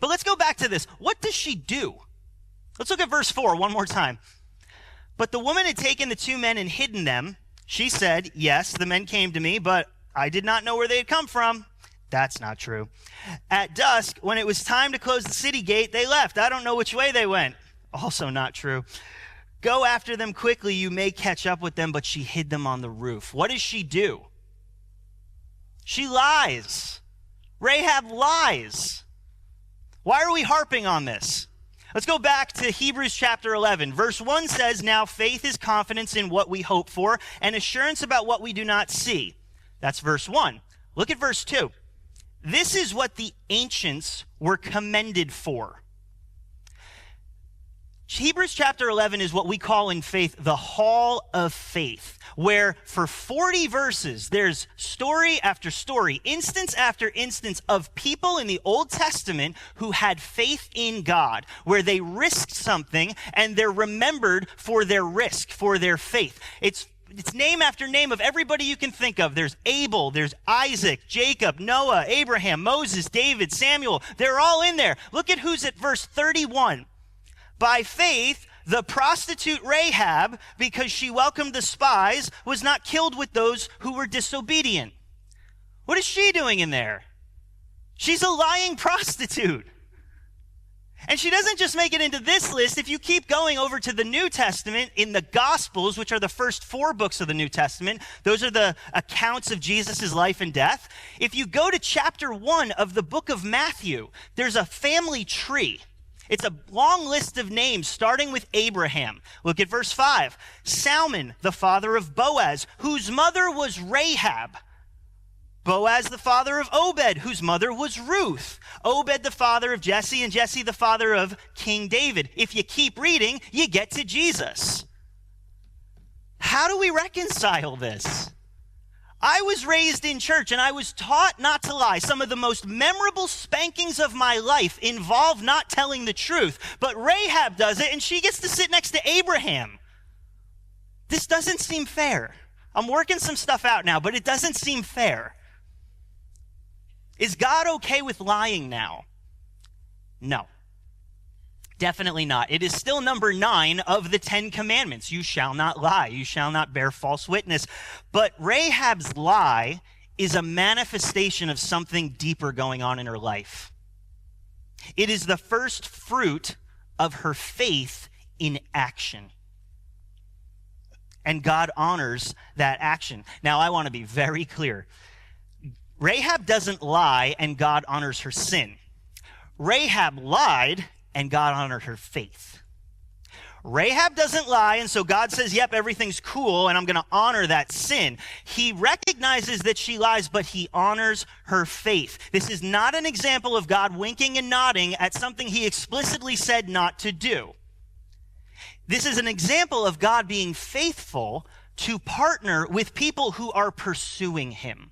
But let's go back to this. What does she do? Let's look at verse 4 one more time. But the woman had taken the 2 men and hidden them. She said, yes, the men came to me, but I did not know where they had come from. That's not true. At dusk, when it was time to close the city gate, they left. I don't know which way they went. Also not true. Go after them quickly. You may catch up with them, but she hid them on the roof. What does she do? She lies. Rahab lies. Why are we harping on this? Let's go back to Hebrews chapter 11. Verse 1 says, now faith is confidence in what we hope for and assurance about what we do not see. That's verse 1. Look at verse 2. This is what the ancients were commended for. Hebrews chapter 11 is what we call in faith the hall of faith, where for 40 verses, there's story after story, instance after instance of people in the Old Testament who had faith in God, where they risked something and they're remembered for their risk, for their faith. It's name after name of everybody you can think of. There's Abel, there's Isaac, Jacob, Noah, Abraham, Moses, David, Samuel. They're all in there. Look at who's at verse 31. By faith, the prostitute Rahab, because she welcomed the spies, was not killed with those who were disobedient. What is she doing in there? She's a lying prostitute. And she doesn't just make it into this list. If you keep going over to the New Testament, in the Gospels, which are the first 4 books of the New Testament, those are the accounts of Jesus' life and death. If you go to chapter 1 of the book of Matthew, there's a family tree. It's a long list of names starting with Abraham. Look at verse 5. Salmon, the father of Boaz, whose mother was Rahab. Boaz, the father of Obed, whose mother was Ruth. Obed, the father of Jesse, and Jesse, the father of King David. If you keep reading, you get to Jesus. How do we reconcile this? I was raised in church and I was taught not to lie. Some of the most memorable spankings of my life involve not telling the truth. But Rahab does it and she gets to sit next to Abraham. This doesn't seem fair. I'm working some stuff out now, but it doesn't seem fair. Is God okay with lying now? No. Definitely not. It is still number 9 of the 10 commandments. You shall not lie. You shall not bear false witness. But Rahab's lie is a manifestation of something deeper going on in her life. It is the first fruit of her faith in action. And God honors that action. Now, I want to be very clear. Rahab doesn't lie and God honors her sin. Rahab lied and God honored her faith. Rahab doesn't lie, and so God says, yep, everything's cool, and I'm going to honor that sin. He recognizes that she lies, but he honors her faith. This is not an example of God winking and nodding at something he explicitly said not to do. This is an example of God being faithful to partner with people who are pursuing him.